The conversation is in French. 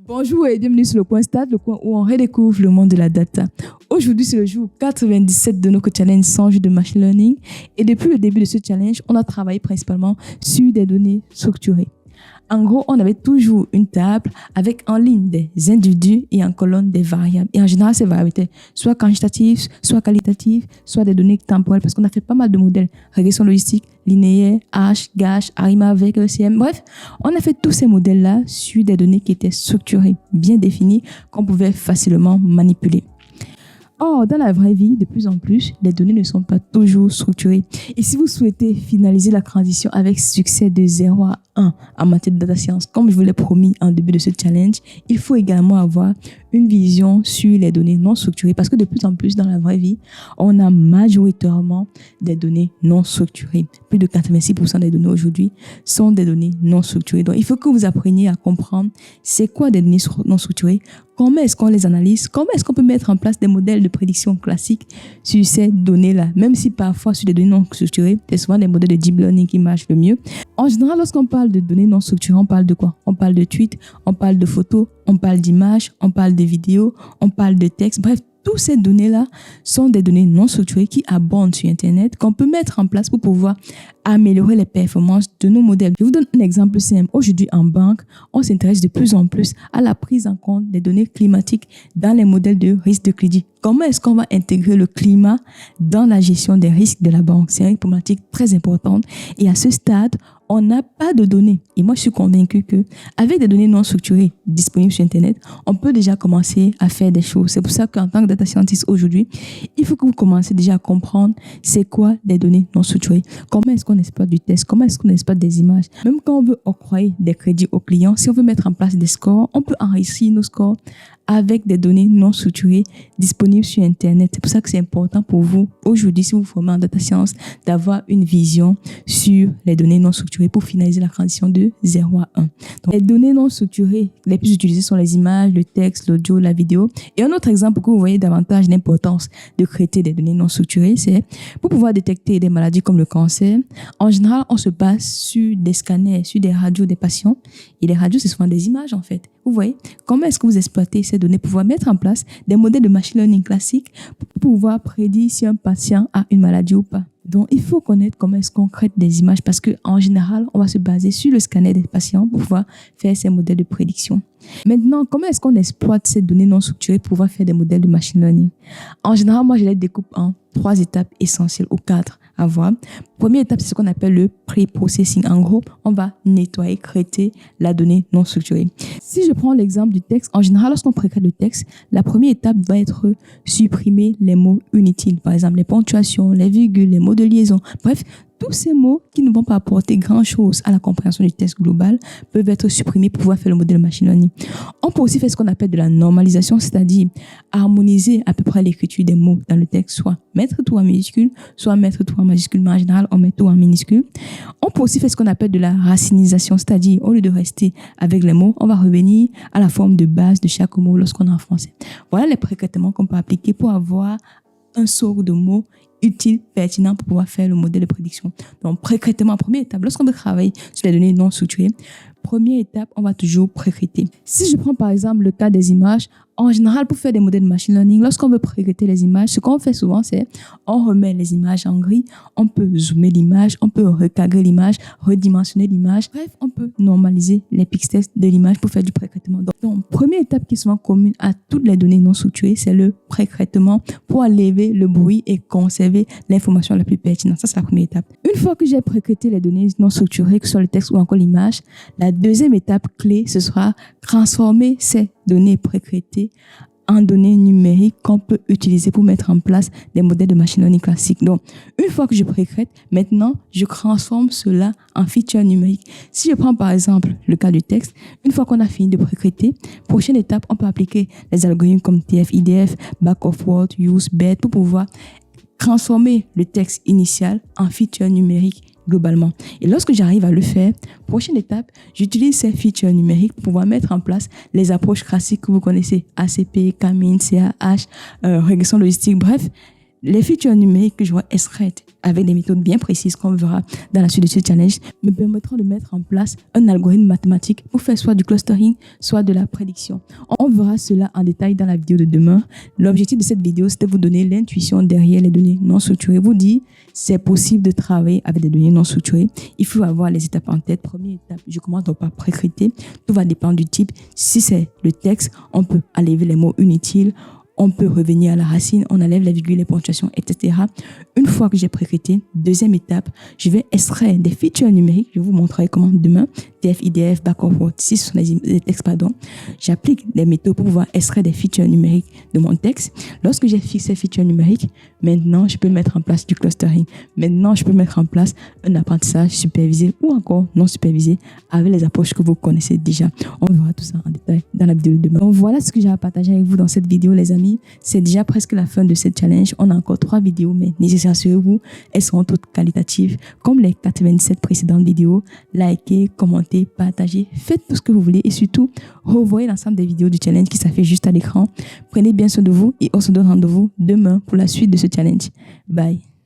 Bonjour et bienvenue sur le Coin Start, le coin où on redécouvre le monde de la data. Aujourd'hui, c'est le jour 97 de notre challenge 100 jours de machine learning. Et depuis le début de ce challenge, on a travaillé principalement sur des données structurées. En gros, on avait toujours une table avec en ligne des individus et en colonne des variables. Et en général, ces variables étaient soit quantitatives, soit qualitatives, soit des données temporelles, parce qu'on a fait pas mal de modèles. Régression logistique, linéaire, H, GACH, ARIMA avec ECM. Bref, on a fait tous ces modèles-là sur des données qui étaient structurées, bien définies, qu'on pouvait facilement manipuler. Or, dans la vraie vie, de plus en plus, les données ne sont pas toujours structurées. Et si vous souhaitez finaliser la transition avec succès de 0 à 1 en matière de data science, comme je vous l'ai promis en début de ce challenge, il faut également avoir une vision sur les données non structurées parce que de plus en plus dans la vraie vie, on a majoritairement des données non structurées. Plus de 86% des données aujourd'hui sont des données non structurées. Donc, il faut que vous appreniez à comprendre c'est quoi des données non structurées, comment est-ce qu'on les analyse, comment est-ce qu'on peut mettre en place des modèles de prédiction classiques sur ces données-là, même si parfois sur des données non structurées, c'est souvent des modèles de deep learning qui marchent le mieux. En général, lorsqu'on parle de données non structurées, on parle de quoi? On parle de tweets, on parle de photos, on parle d'images, on parle de vidéos, on parle de textes. Bref, toutes ces données-là sont des données non structurées qui abondent sur Internet, qu'on peut mettre en place pour pouvoir améliorer les performances de nos modèles. Je vous donne un exemple simple. Aujourd'hui, en banque, on s'intéresse de plus en plus à la prise en compte des données climatiques dans les modèles de risque de crédit. Comment est-ce qu'on va intégrer le climat dans la gestion des risques de la banque? C'est une problématique très importante. Et à ce stade, on n'a pas de données. Et moi, je suis convaincue que avec des données non structurées disponibles sur Internet, on peut déjà commencer à faire des choses. C'est pour ça qu'en tant que data scientist aujourd'hui, il faut que vous commenciez déjà à comprendre c'est quoi des données non structurées. Comment est-ce qu'on exploite du texte? Comment est-ce qu'on exploite des images? Même quand on veut octroyer des crédits aux clients, si on veut mettre en place des scores, on peut enrichir nos scores avec des données non structurées disponibles sur Internet. C'est pour ça que c'est important pour vous, aujourd'hui, si vous vous formez en data science, d'avoir une vision sur les données non structurées pour finaliser la transition de 0 à 1. Donc, les données non structurées les plus utilisées sont les images, le texte, l'audio, la vidéo. Et un autre exemple pour que vous voyez davantage l'importance de traiter des données non structurées, c'est pour pouvoir détecter des maladies comme le cancer. En général, on se base sur des scanners, sur des radios des patients. Et les radios, c'est souvent des images, en fait. Vous voyez, comment est-ce que vous exploitez ces données pour pouvoir mettre en place des modèles de machine learning classiques pour pouvoir prédire si un patient a une maladie ou pas. Donc, il faut connaître comment est-ce qu'on crée des images parce qu'en général, on va se baser sur le scanner des patients pour pouvoir faire ces modèles de prédiction. Maintenant, comment est-ce qu'on exploite ces données non structurées pour pouvoir faire des modèles de machine learning? En général, moi, je les découpe en 3 étapes essentielles ou 4 à voir. Première étape, c'est ce qu'on appelle le pre-processing. En gros, on va nettoyer, traiter la donnée non structurée. Si je prends l'exemple du texte, en général, lorsqu'on pré-crée le texte, la première étape va être supprimer les mots inutiles. Par exemple, les ponctuations, les virgules, les mots de liaison. Bref, tous ces mots qui ne vont pas apporter grand-chose à la compréhension du texte global peuvent être supprimés pour pouvoir faire le modèle machine learning. On peut aussi faire ce qu'on appelle de la normalisation, c'est-à-dire harmoniser à peu près l'écriture des mots dans le texte, soit mettre tout en minuscule, soit mettre tout en majuscule, mais en général, on met tout en minuscule. On peut aussi faire ce qu'on appelle de la racinisation, c'est-à-dire au lieu de rester avec les mots, on va revenir à la forme de base de chaque mot lorsqu'on est en français. Voilà les pré-traitements qu'on peut appliquer pour avoir un sort de mots utile, pertinent pour pouvoir faire le modèle de prédiction. Donc, pré-traitement, première étape, lorsqu'on veut travailler sur les données non structurées, première étape, on va toujours pré-traiter. Si je prends par exemple le cas des images, en général, pour faire des modèles de machine learning, lorsqu'on veut pré-traiter les images, ce qu'on fait souvent, c'est on remet les images en gris, on peut zoomer l'image, on peut recadrer l'image, redimensionner l'image. Bref, on peut normaliser les pixels de l'image pour faire du pré-traitement. Donc, première étape qui est souvent commune à toutes les données non structurées, c'est le pré-traitement pour enlever le bruit et conserver l'information la plus pertinente. Ça, c'est la première étape. Une fois que j'ai pré-traité les données non structurées, que ce soit le texte ou encore l'image, la deuxième étape clé, ce sera transformer ces données pré-traitées en données numériques qu'on peut utiliser pour mettre en place des modèles de machine learning classiques. Donc, une fois que je pré-traite, maintenant, je transforme cela en feature numérique. Si je prends par exemple le cas du texte, une fois qu'on a fini de pré-traiter, prochaine étape, on peut appliquer les algorithmes comme TF-IDF, Back of Word, Use, BERT pour pouvoir transformer le texte initial en feature numérique globalement. Et lorsque j'arrive à le faire, prochaine étape, j'utilise ces features numériques pour pouvoir mettre en place les approches classiques que vous connaissez, ACP, K-means, CAH, régression logistique, bref, Les features numériques que j'aurai extraites avec des méthodes bien précises qu'on verra dans la suite de ce challenge me permettront de mettre en place un algorithme mathématique pour faire soit du clustering, soit de la prédiction. On verra cela en détail dans la vidéo de demain. L'objectif de cette vidéo, c'est de vous donner l'intuition derrière les données non structurées. Vous dire, c'est possible de travailler avec des données non structurées. Il faut avoir les étapes en tête. Première étape, je commence donc par précréter. Tout va dépendre du type. Si c'est le texte, on peut enlever les mots inutiles. On peut revenir à la racine, on enlève les virgules, les ponctuations, etc. Une fois que j'ai précrété, deuxième étape, je vais extraire des features numériques. Je vous montrerai comment demain, TF, IDF, Back-Forward, si ce sont des textes, pardon. J'applique des méthodes pour pouvoir extraire des features numériques de mon texte. Lorsque j'ai fixé ces features numériques, maintenant, je peux mettre en place du clustering. Maintenant, je peux mettre en place un apprentissage supervisé ou encore non supervisé avec les approches que vous connaissez déjà. On verra tout ça en détail dans la vidéo de demain. Donc, voilà ce que j'ai à partager avec vous dans cette vidéo, les amis. C'est déjà presque la fin de cette challenge. On a encore 3 vidéos, mais assurez-vous, elles seront toutes qualitatives. Comme les 97 précédentes vidéos, likez, commentez, partagez, faites tout ce que vous voulez et surtout, revoyez l'ensemble des vidéos du challenge qui s'affichent juste à l'écran. Prenez bien soin de vous et on se donne rendez-vous demain pour la suite de ce challenge. Bye.